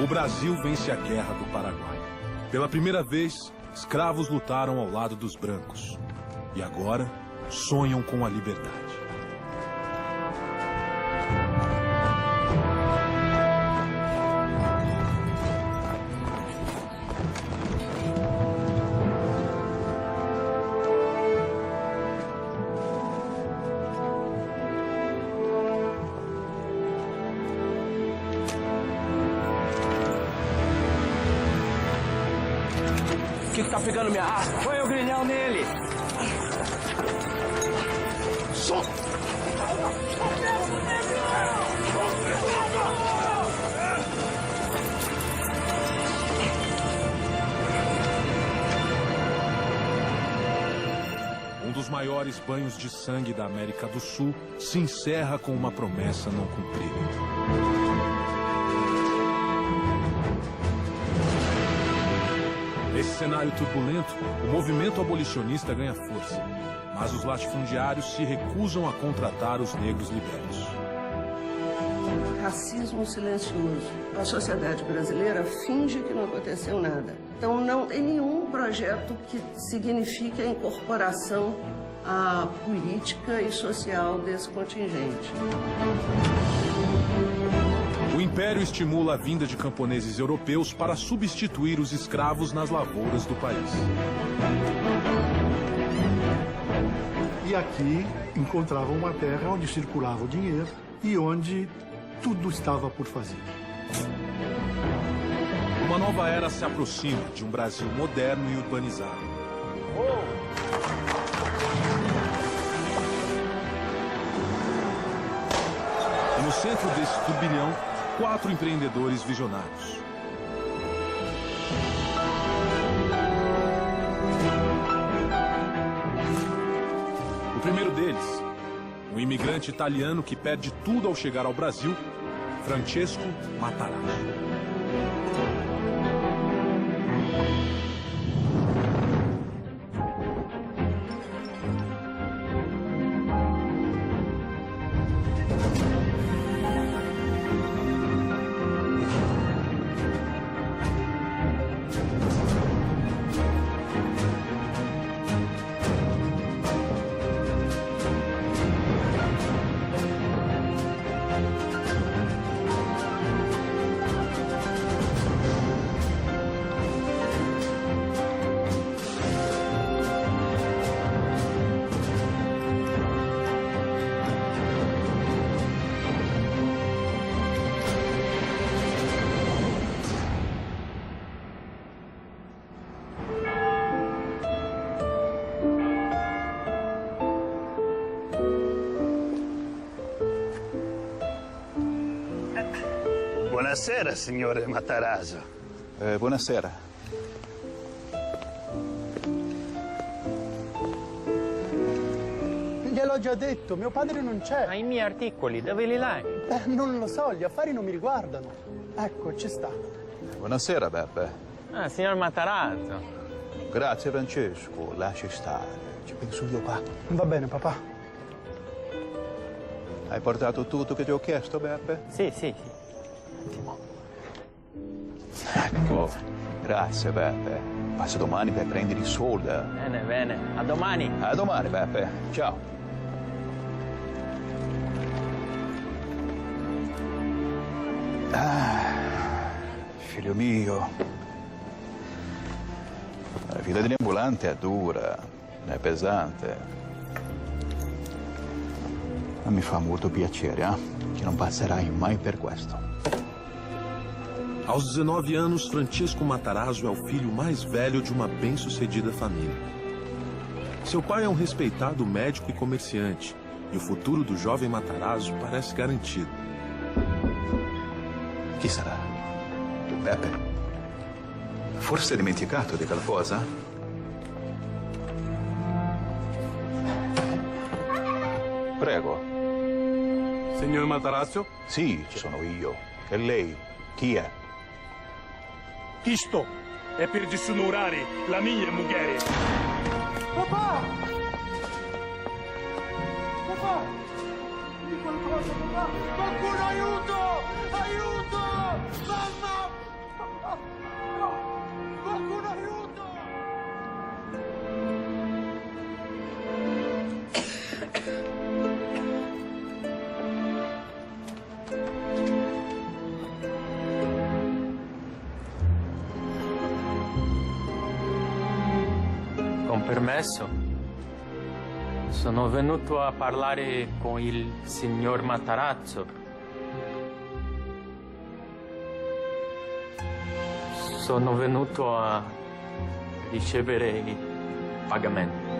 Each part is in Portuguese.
O Brasil vence a Guerra do Paraguai. Pela primeira vez, escravos lutaram ao lado dos brancos. E agora, sonham com a liberdade. O que tá pegando minha arma? Põe o grilhão nele! Solta! Um dos maiores banhos de sangue da América do Sul se encerra com uma promessa não cumprida. Nesse cenário turbulento, o movimento abolicionista ganha força, mas os latifundiários se recusam a contratar os negros libertos. Racismo silencioso. A sociedade brasileira finge que não aconteceu nada. Então não tem nenhum projeto que signifique a incorporação à política e social desse contingente. O Império estimula a vinda de camponeses europeus para substituir os escravos nas lavouras do país. E aqui encontravam uma terra onde circulava o dinheiro e onde tudo estava por fazer. Uma nova era se aproxima de um Brasil moderno e urbanizado. E no centro desse turbilhão, 4 empreendedores visionários. O primeiro deles, um imigrante italiano que perde tudo ao chegar ao Brasil, Francesco Matarazzo. Buonasera, signore Matarazzo. Buonasera. Gliel'ho già detto, mio padre non c'è. Ma i miei articoli, dove li laghi? Non lo so, gli affari non mi riguardano. Ecco, ci sta. Buonasera, Beppe. Ah, signor Matarazzo. Grazie, Francesco. Lasci stare. Ci penso io qua. Va bene, papà. Hai portato tutto che ti ho chiesto, Beppe? Sì, sì, sì. Ecco. Grazie, Beppe. Passa domani per prendere i soldi. Bene, bene. A domani. A domani, Beppe. Ciao. Figlio mio. La vita degli ambulanti è dura, è pesante. Ma mi fa molto piacere, che non passerai mai per questo. Aos 19 anos, Francesco Matarazzo é o filho mais velho de uma bem-sucedida família. Seu pai é um respeitado médico e comerciante, e o futuro do jovem Matarazzo parece garantido. Chi sarà? Beppe? Forse hai dimenticato di qualcosa? Prego. Signor Matarazzo? Sì, ci sono io. E lei? Chi è? Isto è per disonorare la mia moglie. Papà! Papà! Di qualcosa, papà! Qualcuno aiuto! Aiuto! Mamma! Qualcuno aiuto! Con permesso, sono venuto a parlare con il signor Matarazzo. Sono venuto a ricevere il pagamento.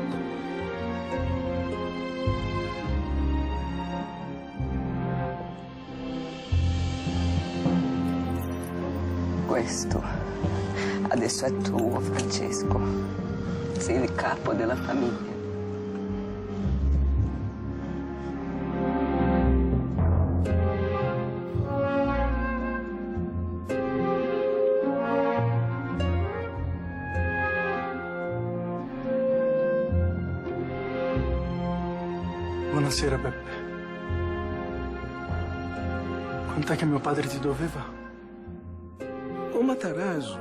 Questo adesso è tuo, Francesco. Sei il capo della famiglia. Buonasera, Beppe. Quant'è che mio padre ti doveva? O Matarazzo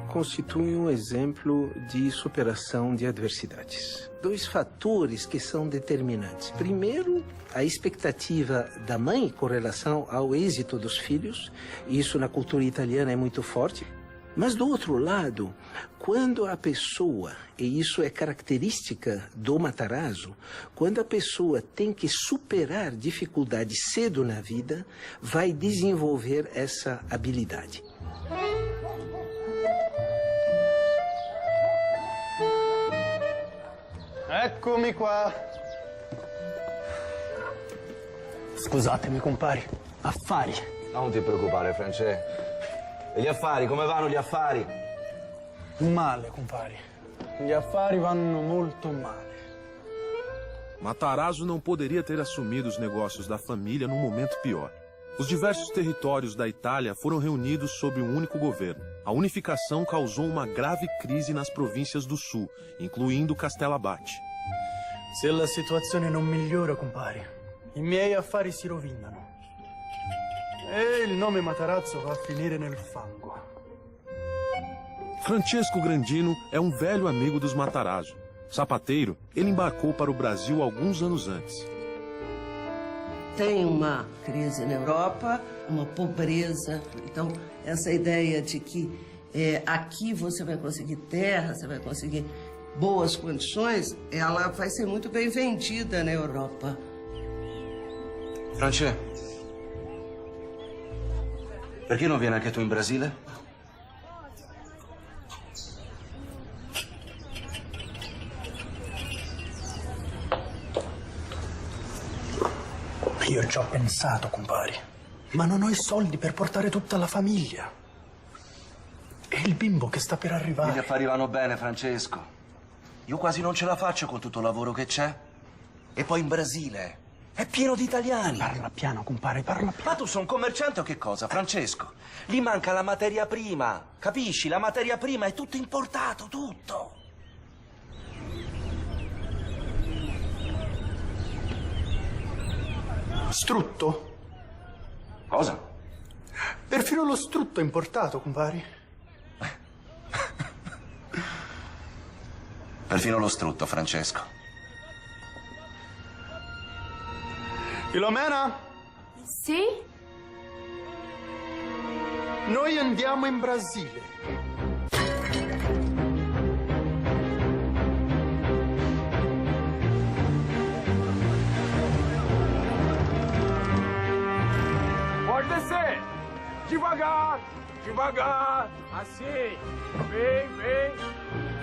constitui exemplo de superação de adversidades. Dois fatores que são determinantes. Primeiro, a expectativa da mãe com relação ao êxito dos filhos. Isso na cultura italiana é muito forte. Mas do outro lado, quando a pessoa, e isso é característica do Matarazzo, quando a pessoa tem que superar dificuldades cedo na vida, vai desenvolver essa habilidade. Eccomi qua. Scusatemi, compari. Affari. Non ti preoccupare, Francesco. E gli affari, come vanno gli affari? Male, compari. Gli affari vanno molto male. Matarazzo não poderia ter assumido os negócios da família num momento pior. Os diversos territórios da Itália foram reunidos sob um único governo. A unificação causou uma grave crise nas províncias do sul, incluindo Castellabate. Se la situazione non migliora, compari, i miei affari si rovinano. E il nome Matarazzo va a finire nel fango. Francesco Grandino é um velho amigo dos Matarazzo. Sapateiro, ele embarcou para o Brasil alguns anos antes. Tem uma crise na Europa, uma pobreza. Então, essa ideia de que aqui você vai conseguir terra, você vai conseguir boas condições, ela vai ser muito bem vendida na Europa. Francesco, perché non vieni anche tu in Brasile? Io ci ho pensato, compari, ma non ho i soldi per portare tutta la famiglia. E il bimbo che sta per arrivare. Gli affari vanno bene, Francesco. Io quasi non ce la faccio con tutto il lavoro che c'è. E poi in Brasile è pieno di italiani. Parla piano, compare, parla piano. Ma tu sei un commerciante o che cosa, Francesco? Gli manca la materia prima, capisci? La materia prima è tutto importato, tutto. Strutto? Cosa? Perfino lo strutto è importato, compari. Perfino lo strutto, Francesco. Filomena? Sì? Noi andiamo in Brasile. Pode descer! Devagar! Devagar! Assim! Vem!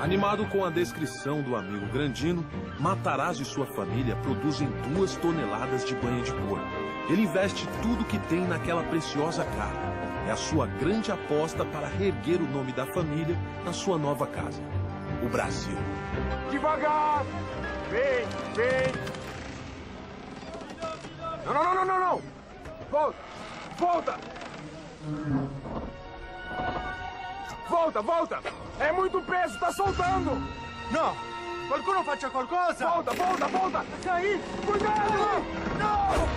Animado com a descrição do amigo Grandino, Matarazzo e sua família produzem 2 toneladas de banha de porco. Ele investe tudo que tem naquela preciosa carne. É a sua grande aposta para reerguer o nome da família na sua nova casa, o Brasil. Devagar! Vem! Não! Volta! É muito peso, tá soltando! No! Qualcuno faccia qualcosa! Volta! Aí! Cuidado! Não!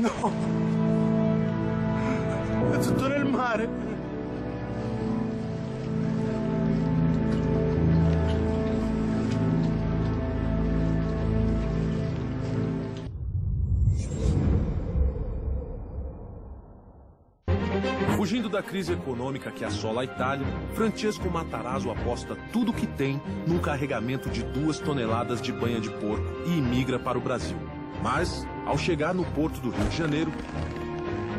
No! È tutto nel mare! Fugindo da crise econômica que assola a Itália, Francesco Matarazzo aposta tudo o que tem num carregamento de 2 toneladas de banha de porco e imigra para o Brasil. Mas, ao chegar no porto do Rio de Janeiro,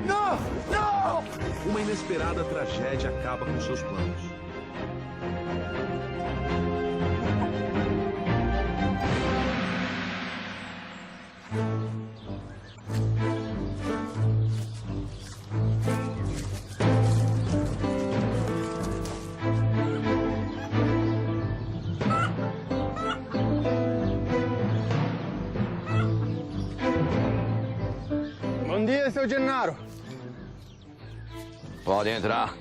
Não! Não! uma inesperada tragédia acaba com seus planos. Bom dia, seu Gennaro. Pode entrar.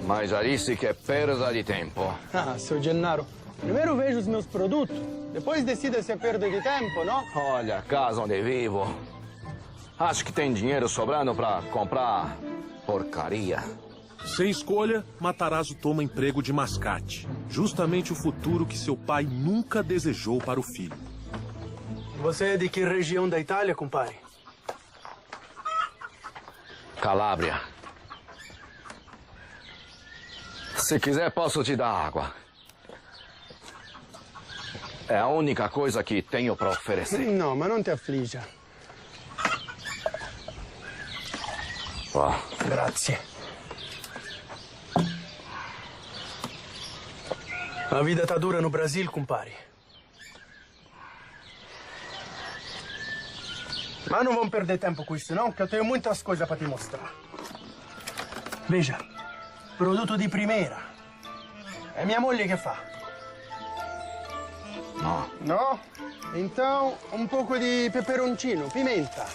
Mas já disse que é perda de tempo. Ah, seu Gennaro, primeiro veja os meus produtos, depois decida se é perda de tempo, não? Olha, a casa onde vivo. Acho que tem dinheiro sobrando para comprar porcaria. Sem escolha, Matarazzo toma emprego de mascate. Justamente o futuro que seu pai nunca desejou para o filho. Você é de que região da Itália, compadre? Calabria. Se quiser, posso te dar água. É a única coisa que tenho para oferecer. Não, mas não te aflija. Oh. Grazie. A vida tá dura no Brasil, compadre. Mas não vamos perder tempo com isso, não, que eu tenho muitas coisas para te mostrar. Veja, produto di primeira. É minha moglie che fa. No. No? Então, um pouco de peperoncino, pimenta.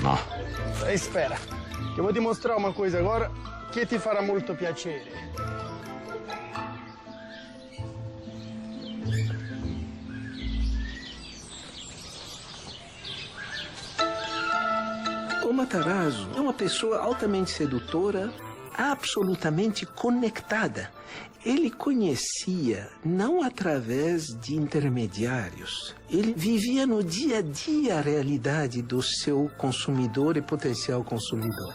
No. Espera, que eu vou te mostrar uma coisa agora que ti farà molto piacere. O Matarazzo é uma pessoa altamente sedutora, absolutamente conectada. Ele conhecia não através de intermediários. Ele vivia no dia a dia a realidade do seu consumidor e potencial consumidor.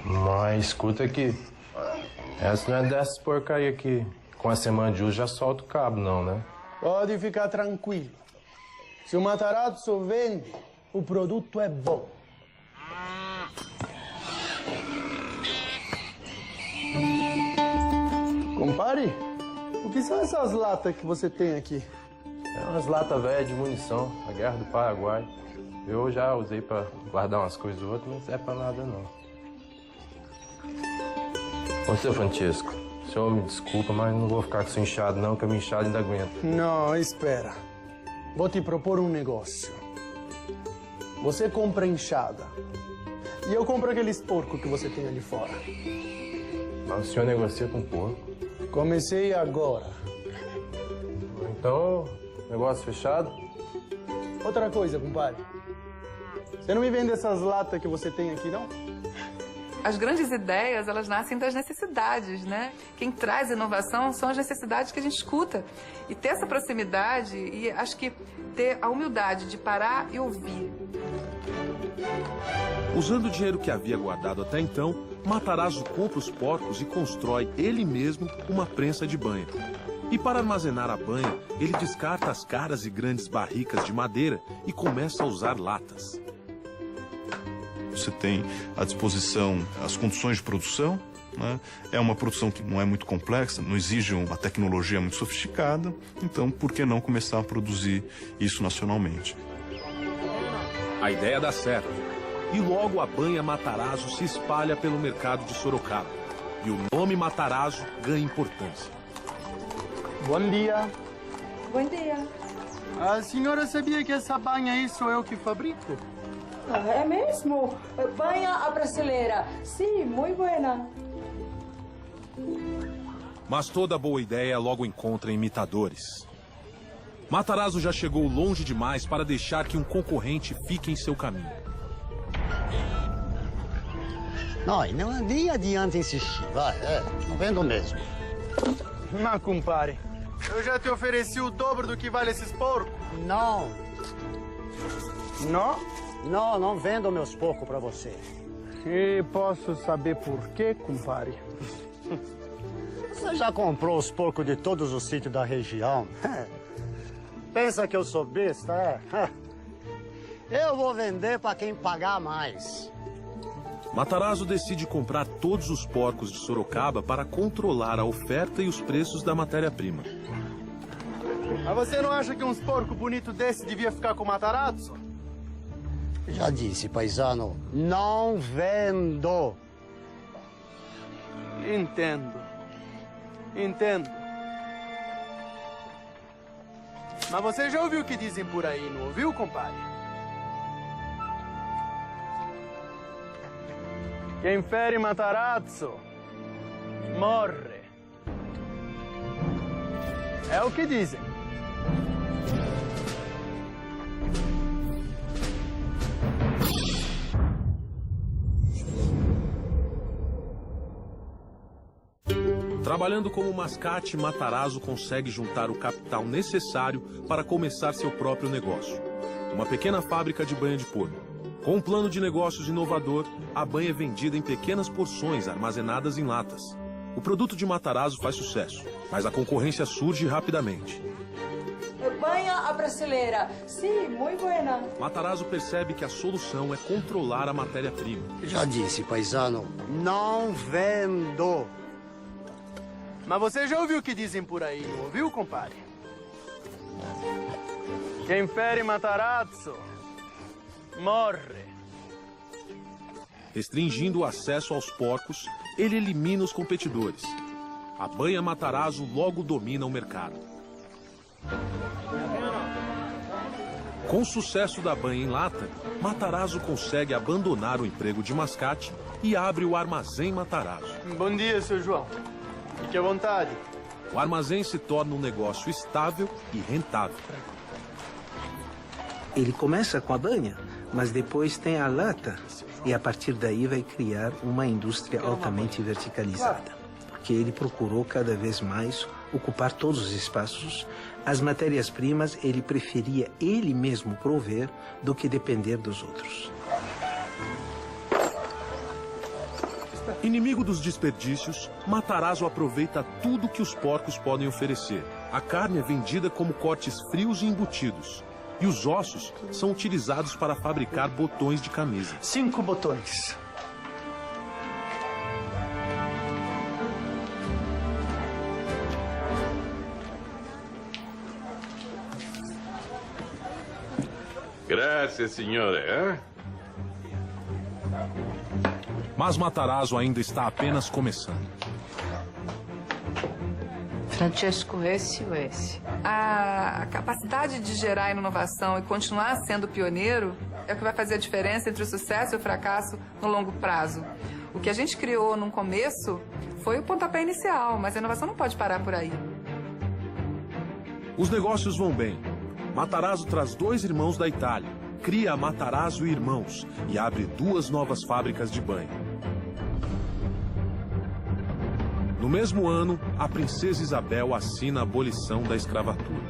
Mas escuta aqui. Essa não é dessas porcaria que com a semana de uso já solta o cabo, não, né? Pode ficar tranquilo. Se o Matarazzo vende, o produto é bom. Compare, o que são essas latas que você tem aqui? É umas latas velhas de munição, a guerra do Paraguai. Eu já usei pra guardar umas coisas ou outras, não é pra nada, não. Ô, seu Francesco, o senhor me desculpa, mas não vou ficar com esse inchado, não, que a minha inchada ainda aguenta. Não, espera. Vou te propor um negócio. Você compra enxada e eu compro aqueles porcos que você tem ali fora. Mas o senhor negocia com porco? Comecei agora. Então, negócio fechado? Outra coisa, compadre. Você não me vende essas latas que você tem aqui, não? As grandes ideias, elas nascem das necessidades, né? Quem traz inovação são as necessidades que a gente escuta. E ter essa proximidade e acho que ter a humildade de parar e ouvir. Usando o dinheiro que havia guardado até então, Matarazzo compra os porcos e constrói ele mesmo uma prensa de banha. E para armazenar a banha, ele descarta as caras e grandes barricas de madeira e começa a usar latas. Você tem à disposição as condições de produção, né? É uma produção que não é muito complexa, não exige uma tecnologia muito sofisticada, então por que não começar a produzir isso nacionalmente? A ideia dá certo, e logo a banha Matarazzo se espalha pelo mercado de Sorocaba, e o nome Matarazzo ganha importância. Bom dia. Bom dia. A senhora sabia que essa banha aí sou eu que fabrico? É mesmo? Banha a brasileira. Sim, muito buena. Mas toda boa ideia logo encontra imitadores. Matarazzo já chegou longe demais para deixar que um concorrente fique em seu caminho. Não, nem adianta insistir, vai, não vendo mesmo. Mas, compadre, eu já te ofereci o dobro do que vale esses porcos. Não. Não? Não vendo meus porcos pra você. E posso saber por quê, compadre? Você já comprou os porcos de todos os sítios da região? Pensa que eu sou besta, é? Eu vou vender pra quem pagar mais. Matarazzo decide comprar todos os porcos de Sorocaba para controlar a oferta e os preços da matéria-prima. Mas você não acha que uns porcos bonitos desse devia ficar com o Matarazzo? Já disse, paisano, não vendo. Entendo. Mas você já ouviu o que dizem por aí, não ouviu, compadre? Quem fere Matarazzo morre. É o que dizem. Trabalhando como mascate, Matarazzo consegue juntar o capital necessário para começar seu próprio negócio. Uma pequena fábrica de banha de porco. Com um plano de negócios inovador, a banha é vendida em pequenas porções armazenadas em latas. O produto de Matarazzo faz sucesso, mas a concorrência surge rapidamente. Banha a brasileira. Sim, muito buena. Matarazzo percebe que a solução é controlar a matéria-prima. Já disse, paisano, não vendo. Mas você já ouviu o que dizem por aí, não ouviu, compadre? Quem fere Matarazzo morre. Restringindo o acesso aos porcos, ele elimina os competidores. A banha Matarazzo logo domina o mercado. Com o sucesso da banha em lata, Matarazzo consegue abandonar o emprego de mascate e abre o Armazém Matarazzo. Bom dia, seu João. Fique à vontade. O armazém se torna um negócio estável e rentável. Ele começa com a banha, mas depois tem a lata. E a partir daí vai criar uma indústria altamente verticalizada. Porque ele procurou cada vez mais ocupar todos os espaços. As matérias-primas ele preferia ele mesmo prover do que depender dos outros. Inimigo dos desperdícios, Matarazzo aproveita tudo que os porcos podem oferecer. A carne é vendida como cortes frios e embutidos. E os ossos são utilizados para fabricar botões de camisa. 5 botões. Graças, signore. Mas Matarazzo ainda está apenas começando. Francesco, esse ou esse? A capacidade de gerar inovação e continuar sendo pioneiro é o que vai fazer a diferença entre o sucesso e o fracasso no longo prazo. O que a gente criou no começo foi o pontapé inicial, mas a inovação não pode parar por aí. Os negócios vão bem. Matarazzo traz 2 irmãos da Itália, cria a Matarazzo e Irmãos e abre 2 novas fábricas de banha. No mesmo ano, a princesa Isabel assina a abolição da escravatura.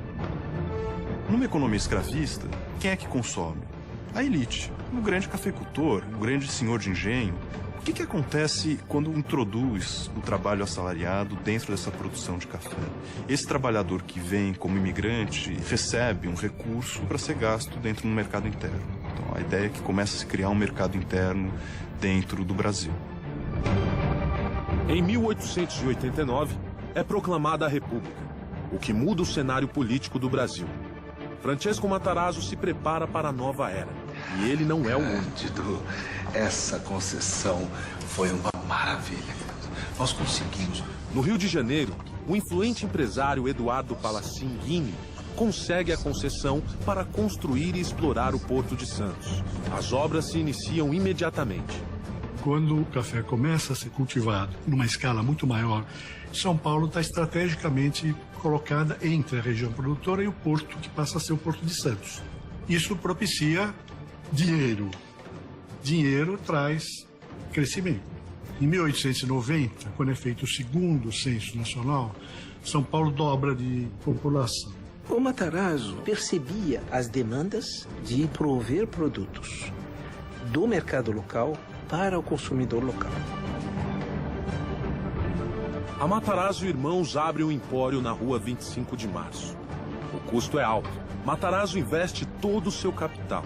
Numa economia escravista, quem é que consome? A elite, o grande cafeicultor, o grande senhor de engenho. O que acontece quando introduz o trabalho assalariado dentro dessa produção de café? Esse trabalhador que vem como imigrante recebe um recurso para ser gasto dentro do mercado interno. Então, a ideia é que começa a se criar um mercado interno dentro do Brasil. Em 1889, é proclamada a República, o que muda o cenário político do Brasil. Francesco Matarazzo se prepara para a nova era, e ele não é o único. Essa concessão foi uma maravilha. Nós conseguimos. No Rio de Janeiro, o influente empresário Eduardo Palacin Guini consegue a concessão para construir e explorar o Porto de Santos. As obras se iniciam imediatamente. Quando o café começa a ser cultivado numa escala muito maior, São Paulo está estrategicamente colocada entre a região produtora e o porto, que passa a ser o Porto de Santos. Isso propicia dinheiro. Dinheiro traz crescimento. Em 1890, quando é feito o segundo censo nacional, São Paulo dobra de população. O Matarazzo percebia as demandas de prover produtos do mercado local para o consumidor local. A Matarazzo Irmãos abre um empório na rua 25 de março. O custo é alto. Matarazzo investe todo o seu capital.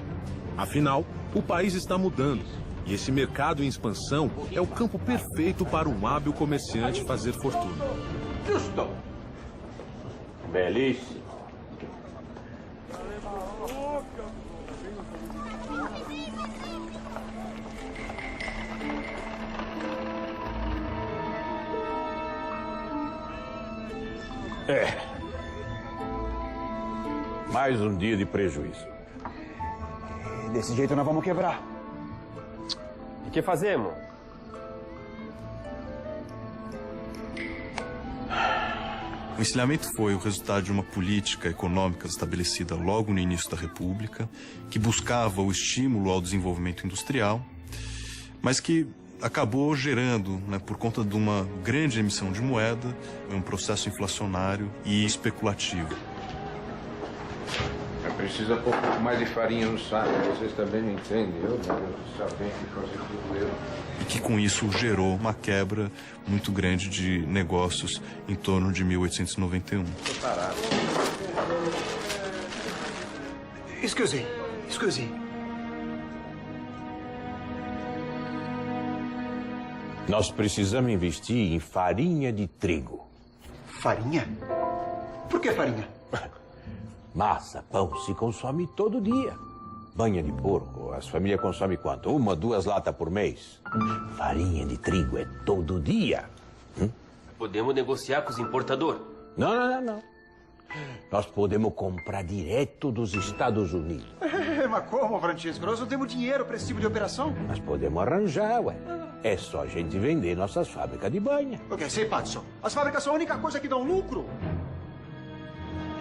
Afinal, o país está mudando. E esse mercado em expansão é o campo perfeito para um hábil comerciante fazer fortuna. Justo. Belíssimo. Mais um dia de prejuízo. Desse jeito nós vamos quebrar. E o que fazemos? O encilhamento foi o resultado de uma política econômica estabelecida logo no início da República, que buscava o estímulo ao desenvolvimento industrial, mas que acabou gerando, por conta de uma grande emissão de moeda, um processo inflacionário e especulativo. Precisa pôr um pouco mais de farinha no saco, vocês também não entendem, eu só tenho que fazer tudo eu. E que com isso gerou uma quebra muito grande de negócios em torno de 1891. Tô parado. Excuse. Nós precisamos investir em farinha de trigo. Farinha? Por que farinha? Massa, pão se consome todo dia. Banha de porco, as famílias consomem quanto? 1, 2 latas por mês. Farinha de trigo é todo dia. Podemos negociar com os importadores? Não. Nós podemos comprar direto dos Estados Unidos. Mas como, Francisco? Nós não temos dinheiro para esse tipo de operação. Nós podemos arranjar, ué. É só a gente vender nossas fábricas de banha. Ok, sei, Patson. As fábricas são a única coisa que dão lucro.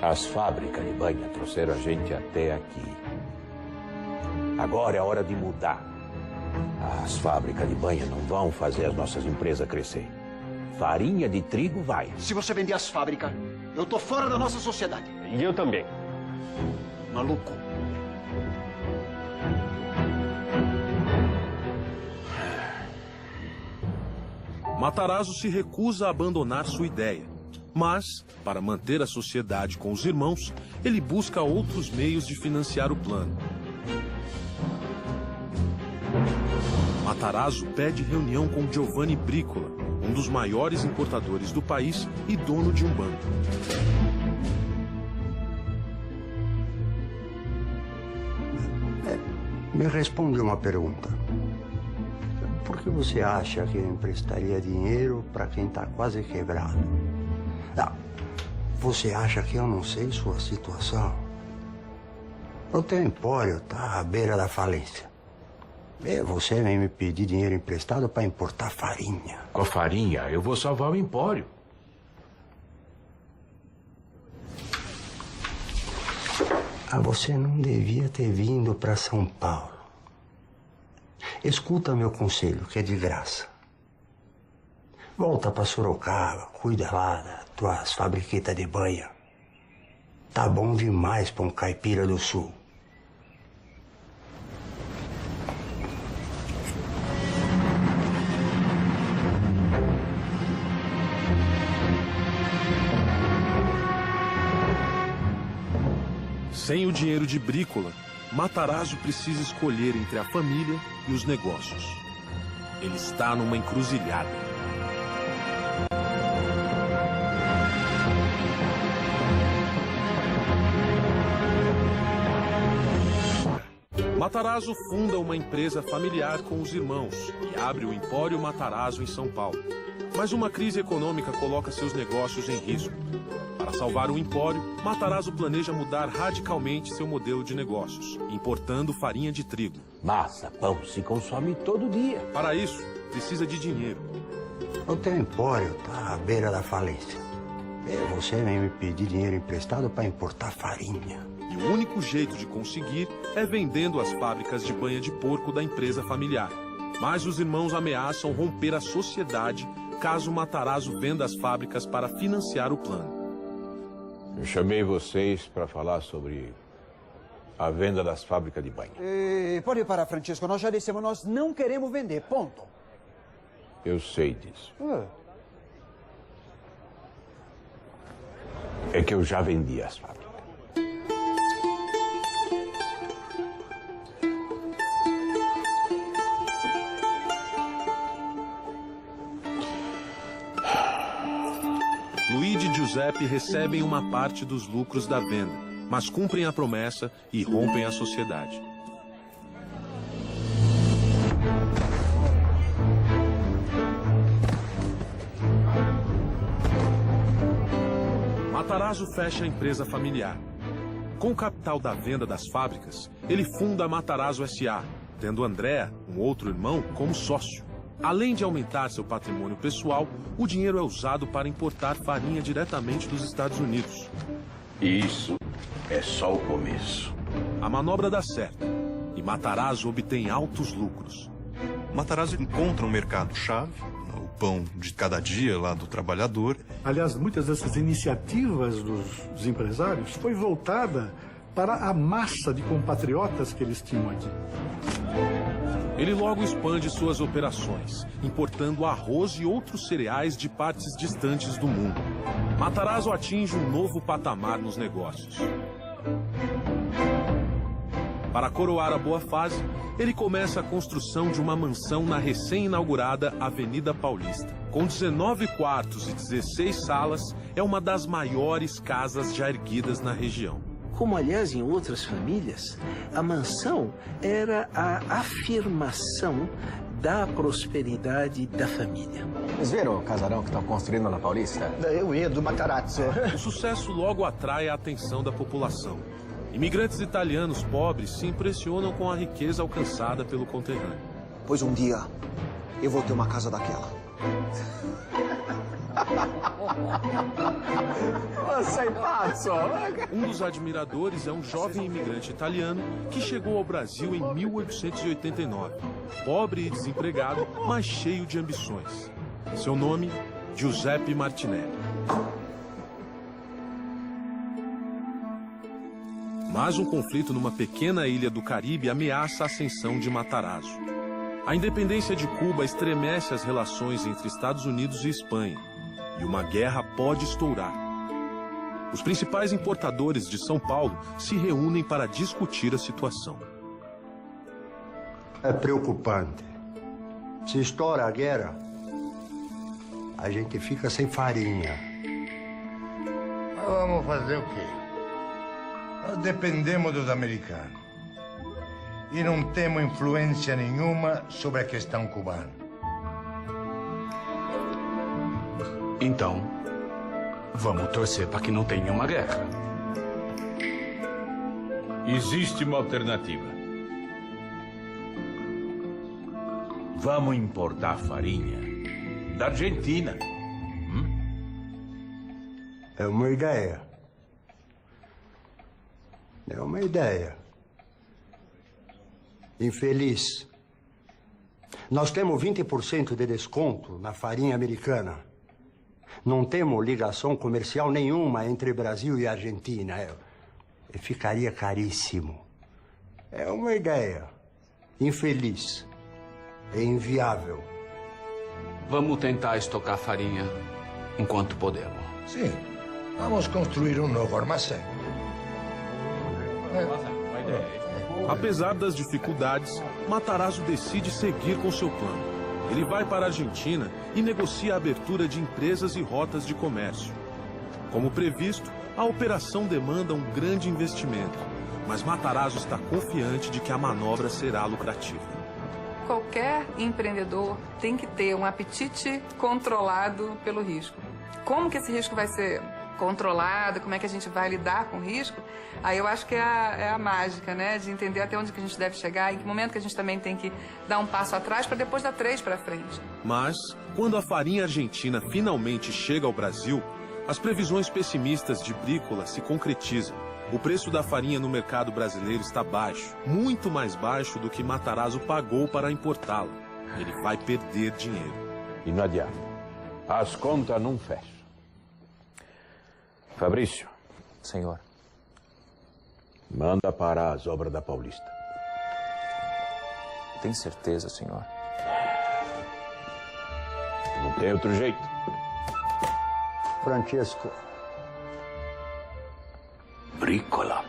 As fábricas de banha trouxeram a gente até aqui. Agora é hora de mudar. As fábricas de banha não vão fazer as nossas empresas crescer. Farinha de trigo vai. Se você vender as fábricas, eu tô fora da nossa sociedade. E eu também. Maluco. Matarazzo se recusa a abandonar sua ideia. Mas, para manter a sociedade com os irmãos, ele busca outros meios de financiar o plano. Matarazzo pede reunião com Giovanni Bricola, um dos maiores importadores do país e dono de um banco. Me responde uma pergunta. Por que você acha que eu emprestaria dinheiro para quem está quase quebrado? Você acha que eu não sei sua situação? O teu empório está à beira da falência. E você vem me pedir dinheiro emprestado para importar farinha. Com a farinha, eu vou salvar o empório. Você não devia ter vindo para São Paulo. Escuta meu conselho, que é de graça. Volta para Sorocaba, cuida lá das tuas fabriquetas de banha. Tá bom demais para um caipira do sul. Sem o dinheiro de Bricola, Matarazzo precisa escolher entre a família e os negócios. Ele está numa encruzilhada. Matarazzo funda uma empresa familiar com os irmãos e abre o Empório Matarazzo em São Paulo. Mas uma crise econômica coloca seus negócios em risco. Para salvar o empório, Matarazzo planeja mudar radicalmente seu modelo de negócios, importando farinha de trigo. Massa, pão se consome todo dia. Para isso, precisa de dinheiro. O teu empório está à beira da falência. E você vem me pedir dinheiro emprestado para importar farinha. E o único jeito de conseguir é vendendo as fábricas de banha de porco da empresa familiar. Mas os irmãos ameaçam romper a sociedade caso Matarazzo venda as fábricas para financiar o plano. Eu chamei vocês para falar sobre a venda das fábricas de banha. Pode parar, Francesco. Nós já dissemos, nós não queremos vender. Ponto. Eu sei disso. É que eu já vendi as fábricas. Luigi e Giuseppe recebem uma parte dos lucros da venda, mas cumprem a promessa e rompem a sociedade. Matarazzo fecha a empresa familiar. Com o capital da venda das fábricas, ele funda a Matarazzo S.A., tendo Andrea, um outro irmão, como sócio. Além de aumentar seu patrimônio pessoal, o dinheiro é usado para importar farinha diretamente dos Estados Unidos. Isso é só o começo. A manobra dá certo e Matarazzo obtém altos lucros. Matarazzo encontra um mercado-chave, o pão de cada dia lá do trabalhador. Aliás, muitas dessas iniciativas dos empresários foi voltada para a massa de compatriotas que eles tinham aqui. Ele logo expande suas operações, importando arroz e outros cereais de partes distantes do mundo. Matarazzo atinge um novo patamar nos negócios. Para coroar a boa fase, ele começa a construção de uma mansão na recém-inaugurada Avenida Paulista. Com 19 quartos e 16 salas, é uma das maiores casas já erguidas na região. Como, aliás, em outras famílias, a mansão era a afirmação da prosperidade da família. Vocês viram o casarão que estão construindo na Paulista? Eu ia do Matarazzo. O sucesso logo atrai a atenção da população. Imigrantes italianos pobres se impressionam com a riqueza alcançada pelo conterrâneo. Pois um dia eu vou ter uma casa daquela. Sei pazzo! Um dos admiradores é um jovem imigrante italiano que chegou ao Brasil em 1889. Pobre e desempregado, mas cheio de ambições. Seu nome, Giuseppe Martinelli. Mas um conflito numa pequena ilha do Caribe ameaça a ascensão de Matarazzo. A independência de Cuba estremece as relações entre Estados Unidos e Espanha, e uma guerra pode estourar. Os principais importadores de São Paulo se reúnem para discutir a situação. É preocupante. Se estoura a guerra, a gente fica sem farinha. Mas vamos fazer o quê? Nós dependemos dos americanos. E não temos influência nenhuma sobre a questão cubana. Então, vamos torcer para que não tenha uma guerra. Existe uma alternativa. Vamos importar farinha da Argentina. É uma ideia. É uma ideia. Infeliz. Nós temos 20% de desconto na farinha americana. Não temos ligação comercial nenhuma entre Brasil e Argentina. Ficaria caríssimo. É uma ideia. Infeliz. É inviável. Vamos tentar estocar farinha enquanto podemos. Sim. Vamos construir um novo armazém. Apesar das dificuldades, Matarazzo decide seguir com seu plano. Ele vai para a Argentina e negocia a abertura de empresas e rotas de comércio. Como previsto, a operação demanda um grande investimento, mas Matarazzo está confiante de que a manobra será lucrativa. Qualquer empreendedor tem que ter um apetite controlado pelo risco. Como que esse risco vai ser controlada, como é que a gente vai lidar com o risco, aí eu acho que é a mágica, né? De entender até onde que a gente deve chegar, em que momento que a gente também tem que dar um passo atrás para depois dar 3 para frente. Mas, quando a farinha argentina finalmente chega ao Brasil, as previsões pessimistas de Brícola se concretizam. O preço da farinha no mercado brasileiro está baixo, muito mais baixo do que Matarazzo pagou para importá-la. Ele vai perder dinheiro. E não adianta. As contas não fecham. Fabrício. Senhor. Manda parar as obras da Paulista. Tem certeza, senhor? Não tem outro jeito. Francesco. Brícola.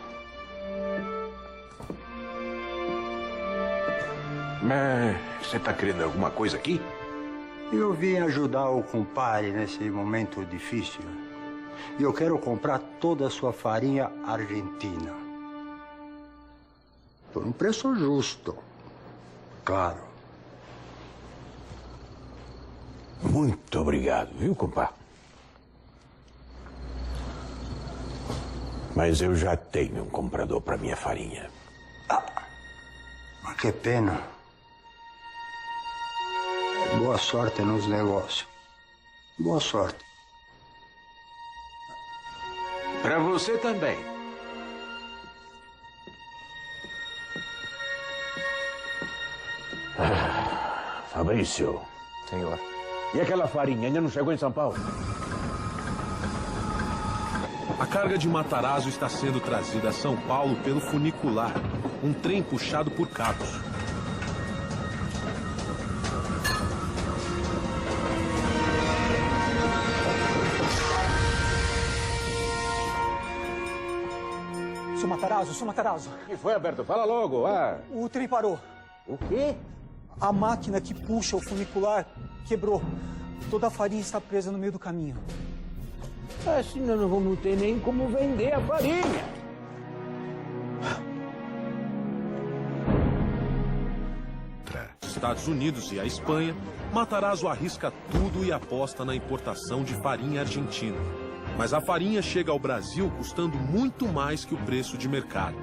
Mas você tá querendo alguma coisa aqui? Eu vim ajudar o compadre nesse momento difícil. E eu quero comprar toda a sua farinha argentina. Por um preço justo. Claro. Muito obrigado, viu, compadre? Mas eu já tenho um comprador para minha farinha. Mas que pena. Boa sorte nos negócios. Boa sorte. Para você também. Fabrício. Senhor. E aquela farinha ainda não chegou em São Paulo? A carga de Matarazzo está sendo trazida a São Paulo pelo funicular, um trem puxado por cabos. Seu Matarazzo. O que foi, Alberto? Fala logo, O trem parou. O quê? A máquina que puxa o funicular quebrou. Toda a farinha está presa no meio do caminho. Assim nós não vamos ter nem como vender a farinha. Estados Unidos e a Espanha, Matarazzo arrisca tudo e aposta na importação de farinha argentina. Mas a farinha chega ao Brasil custando muito mais que o preço de mercado.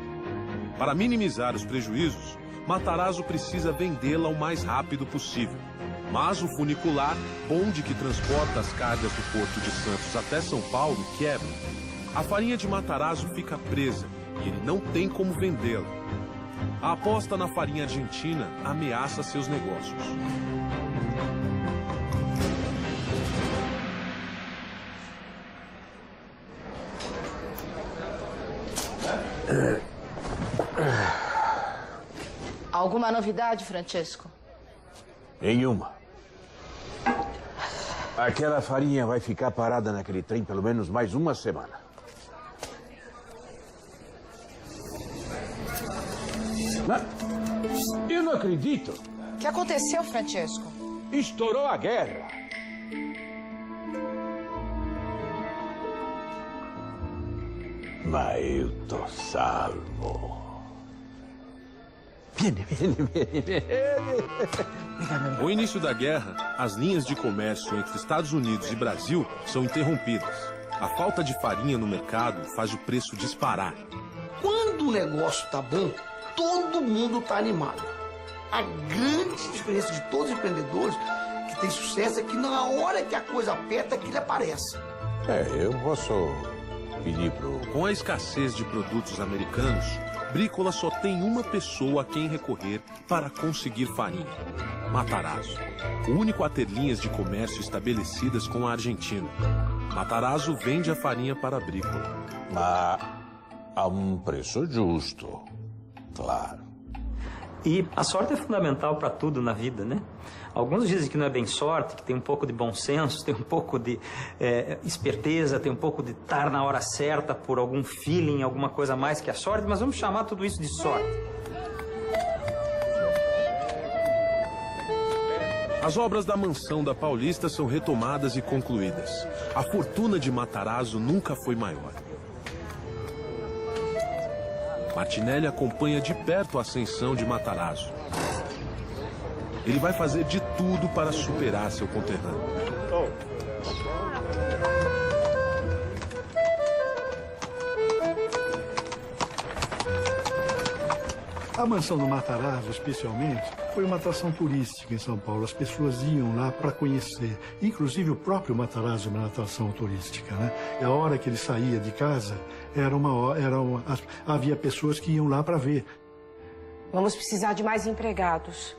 Para minimizar os prejuízos, Matarazzo precisa vendê-la o mais rápido possível. Mas o funicular, bonde que transporta as cargas do Porto de Santos até São Paulo, quebra. A farinha de Matarazzo fica presa e ele não tem como vendê-la. A aposta na farinha argentina ameaça seus negócios. Alguma novidade, Francesco? Nenhuma. Aquela farinha vai ficar parada naquele trem pelo menos mais uma semana. Mas eu não acredito. O que aconteceu, Francesco? Estourou a guerra. Mas eu tô salvo. Com o início da guerra, as linhas de comércio entre Estados Unidos e Brasil são interrompidas. A falta de farinha no mercado faz o preço disparar. Quando o negócio tá bom, todo mundo tá animado. A grande diferença de todos os empreendedores que têm sucesso é que na hora que a coisa aperta, que ele aparece. Eu posso pedir pro... Com a escassez de produtos americanos, Brícola só tem uma pessoa a quem recorrer para conseguir farinha: Matarazzo, o único a ter linhas de comércio estabelecidas com a Argentina. Matarazzo vende a farinha para a Brícola. Mas a um preço justo, claro. E a sorte é fundamental para tudo na vida, né? Alguns dizem que não é bem sorte, que tem um pouco de bom senso, tem um pouco de esperteza, tem um pouco de estar na hora certa por algum feeling, alguma coisa mais que a sorte, mas vamos chamar tudo isso de sorte. As obras da mansão da Paulista são retomadas e concluídas. A fortuna de Matarazzo nunca foi maior. Martinelli acompanha de perto a ascensão de Matarazzo. Ele vai fazer de tudo para superar seu conterrâneo. A mansão do Matarazzo, especialmente, foi uma atração turística em São Paulo. As pessoas iam lá para conhecer. Inclusive, o próprio Matarazzo é uma atração turística, né? E a hora que ele saía de casa, havia pessoas que iam lá para ver. Vamos precisar de mais empregados.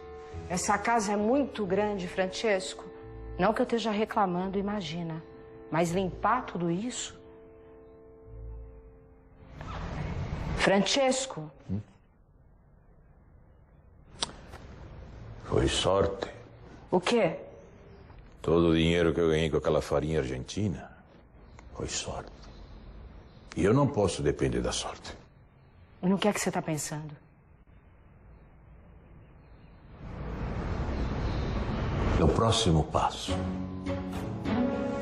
Essa casa é muito grande, Francesco. Não que eu esteja reclamando, imagina. Mas limpar tudo isso... Francesco... Foi sorte. O quê? Todo o dinheiro que eu ganhei com aquela farinha argentina foi sorte. E eu não posso depender da sorte. No que é que você está pensando? No próximo passo.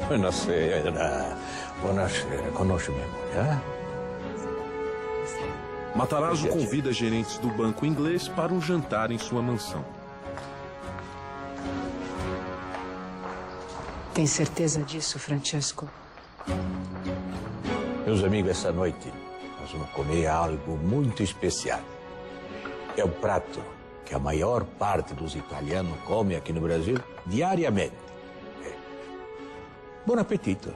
Buonasera. Buonasera. Conosce minha mulher? Matarazzo convida gerentes do banco inglês para um jantar em sua mansão. Tem certeza disso, Francesco? Meus amigos, essa noite nós vamos comer algo muito especial. É um prato que a maior parte dos italianos come aqui no Brasil diariamente. Bom apetito.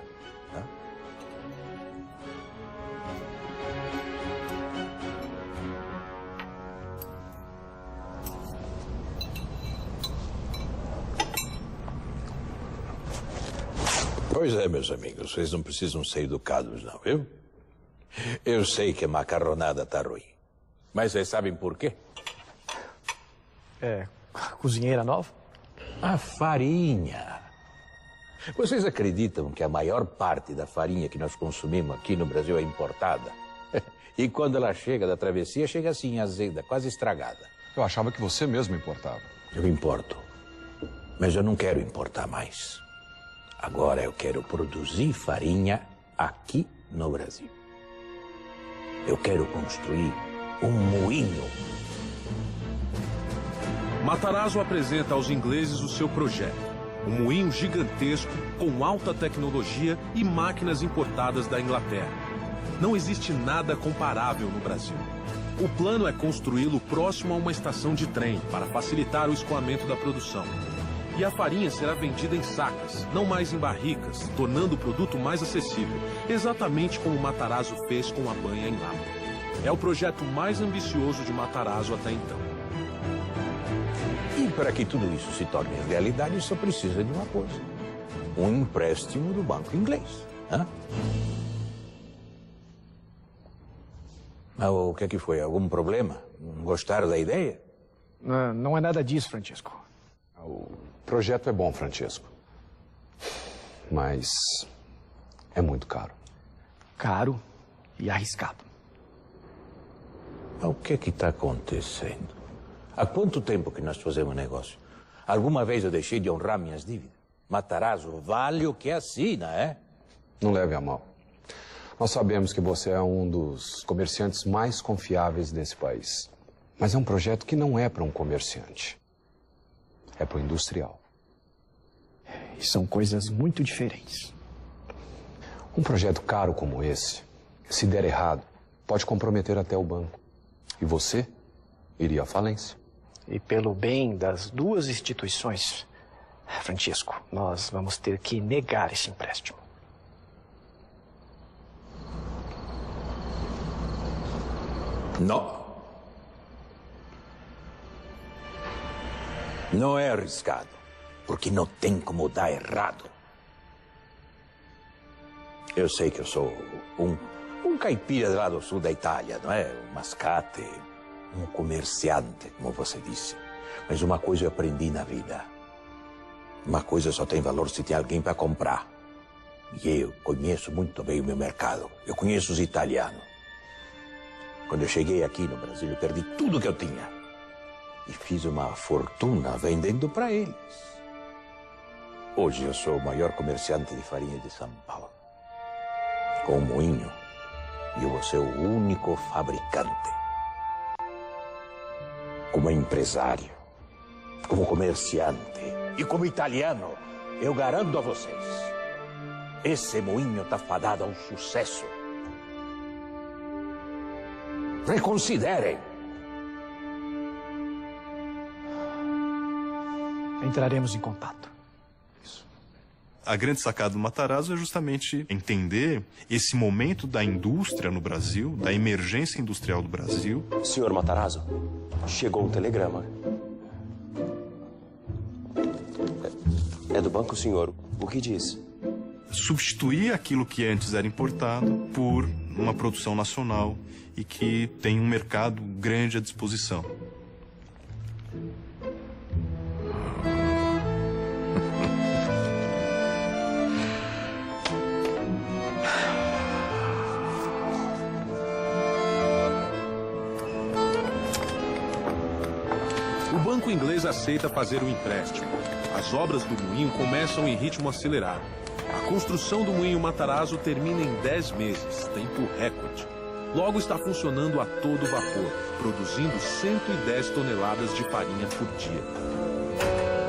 Pois é, meus amigos, vocês não precisam ser educados, não, viu? Eu sei que a macarronada tá ruim. Mas vocês sabem por quê? Cozinheira nova? A farinha. Vocês acreditam que a maior parte da farinha que nós consumimos aqui no Brasil é importada? E quando ela chega da travessia, chega assim, azeda, quase estragada. Eu achava que você mesmo importava. Eu importo. Mas eu não quero importar mais. Agora eu quero produzir farinha aqui no Brasil. Eu quero construir um moinho. Matarazzo apresenta aos ingleses o seu projeto. Um moinho gigantesco, com alta tecnologia e máquinas importadas da Inglaterra. Não existe nada comparável no Brasil. O plano é construí-lo próximo a uma estação de trem, para facilitar o escoamento da produção. E a farinha será vendida em sacas, não mais em barricas, tornando o produto mais acessível, exatamente como Matarazzo fez com a banha em lata. É o projeto mais ambicioso de Matarazzo até então. E para que tudo isso se torne realidade, só precisa de uma coisa. Um empréstimo do banco inglês. Hã? Mas o que foi? Algum problema? Não gostaram da ideia? Não é nada disso, Francesco. O projeto é bom, Francesco. Mas é muito caro. Caro e arriscado. O que está acontecendo? Há quanto tempo que nós fazemos negócio? Alguma vez eu deixei de honrar minhas dívidas? Matarazzo vale o que assina, é? Não leve a mal. Nós sabemos que você é um dos comerciantes mais confiáveis desse país. Mas é um projeto que não é para um comerciante. É para o industrial. E são coisas muito diferentes. Um projeto caro como esse, se der errado, pode comprometer até o banco. E você iria à falência. E pelo bem das duas instituições, Francesco, nós vamos ter que negar esse empréstimo. Não. Não é arriscado, porque não tem como dar errado. Eu sei que eu sou um caipira lá do sul da Itália, não é? Um mascate, um comerciante, como você disse. Mas uma coisa eu aprendi na vida. Uma coisa só tem valor se tem alguém para comprar. E eu conheço muito bem o meu mercado. Eu conheço os italianos. Quando eu cheguei aqui no Brasil, eu perdi tudo que eu tinha. E fiz uma fortuna vendendo para eles. Hoje eu sou o maior comerciante de farinha de São Paulo. Com um moinho, eu vou ser o único fabricante. Como empresário, como comerciante e como italiano, eu garanto a vocês, esse moinho está fadado ao sucesso. Reconsiderem. entraremos em contato. A grande sacada do Matarazzo é justamente entender esse momento da indústria no Brasil, da emergência industrial do Brasil. Senhor Matarazzo, chegou um telegrama. É do banco, senhor. O que diz? Substituir aquilo que antes era importado por uma produção nacional e que tem um mercado grande à disposição. O banco inglês aceita fazer o empréstimo. As obras do moinho começam em ritmo acelerado. A construção do moinho Matarazzo termina em 10 meses, tempo recorde. Logo está funcionando a todo vapor, produzindo 110 toneladas de farinha por dia.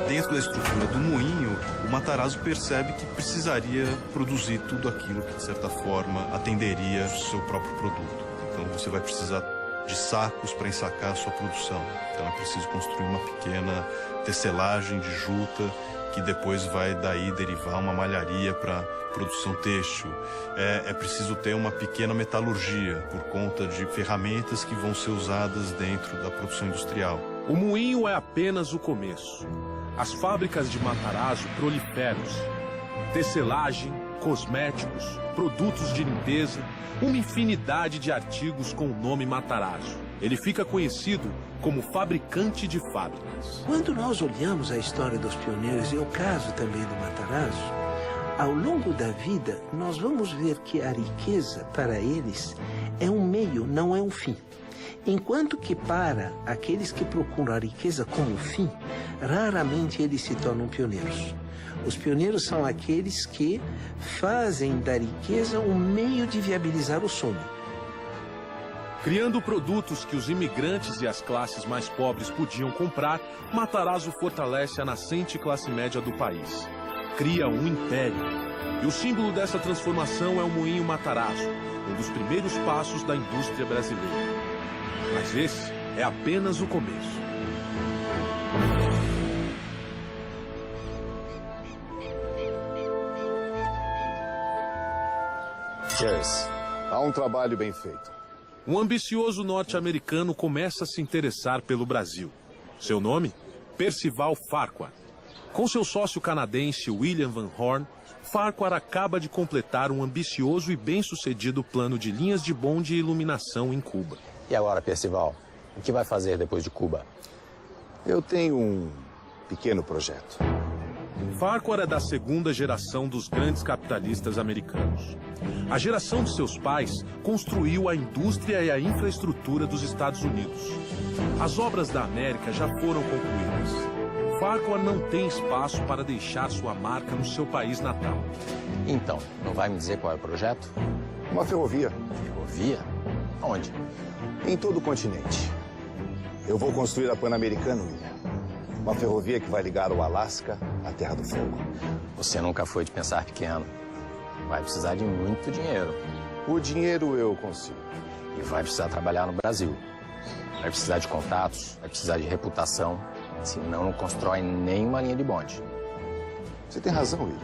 Dentro da estrutura do moinho, o Matarazzo percebe que precisaria produzir tudo aquilo que, de certa forma, atenderia o seu próprio produto. Então você vai precisar de sacos para ensacar a sua produção. Então é preciso construir uma pequena tecelagem de juta, que depois vai daí derivar uma malharia para produção têxtil. É preciso ter uma pequena metalurgia, por conta de ferramentas que vão ser usadas dentro da produção industrial. O moinho é apenas o começo. As fábricas de Matarazzo proliferam-se. Tecelagem, cosméticos, produtos de limpeza, uma infinidade de artigos com o nome Matarazzo. Ele fica conhecido como fabricante de fábricas. Quando nós olhamos a história dos pioneiros e o caso também do Matarazzo, ao longo da vida nós vamos ver que a riqueza para eles é um meio, não é um fim. Enquanto que para aqueles que procuram a riqueza como fim, raramente eles se tornam pioneiros. Os pioneiros são aqueles que fazem da riqueza um meio de viabilizar o sonho. Criando produtos que os imigrantes e as classes mais pobres podiam comprar, Matarazzo fortalece a nascente classe média do país. Cria um império. E o símbolo dessa transformação é o moinho Matarazzo, um dos primeiros passos da indústria brasileira. Mas esse é apenas o começo. Cheers. Há um trabalho bem feito. Um ambicioso norte-americano começa a se interessar pelo Brasil. Seu nome? Percival Farquhar. Com seu sócio canadense William Van Horn, Farquhar acaba de completar um ambicioso e bem-sucedido plano de linhas de bonde e iluminação em Cuba. E agora, Percival, o que vai fazer depois de Cuba? Eu tenho um pequeno projeto. Farquhar é da segunda geração dos grandes capitalistas americanos. A geração de seus pais construiu a indústria e a infraestrutura dos Estados Unidos. As obras da América já foram concluídas. Farquhar não tem espaço para deixar sua marca no seu país natal. Então, não vai me dizer qual é o projeto? Uma ferrovia. Ferrovia? Onde? Em todo o continente. Eu vou construir a Pan-Americana, William. Uma ferrovia que vai ligar o Alasca à Terra do Fogo. Você nunca foi de pensar pequeno. Vai precisar de muito dinheiro. O dinheiro eu consigo. E vai precisar trabalhar no Brasil. Vai precisar de contatos, vai precisar de reputação. Senão não constrói nenhuma linha de bonde. Você tem razão, William.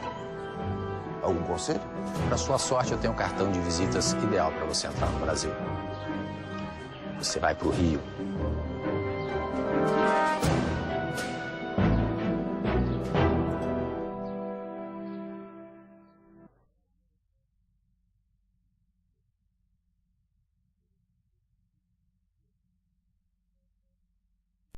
Algum conselho? Para sua sorte, eu tenho um cartão de visitas ideal para você entrar no Brasil. Você vai para o Rio.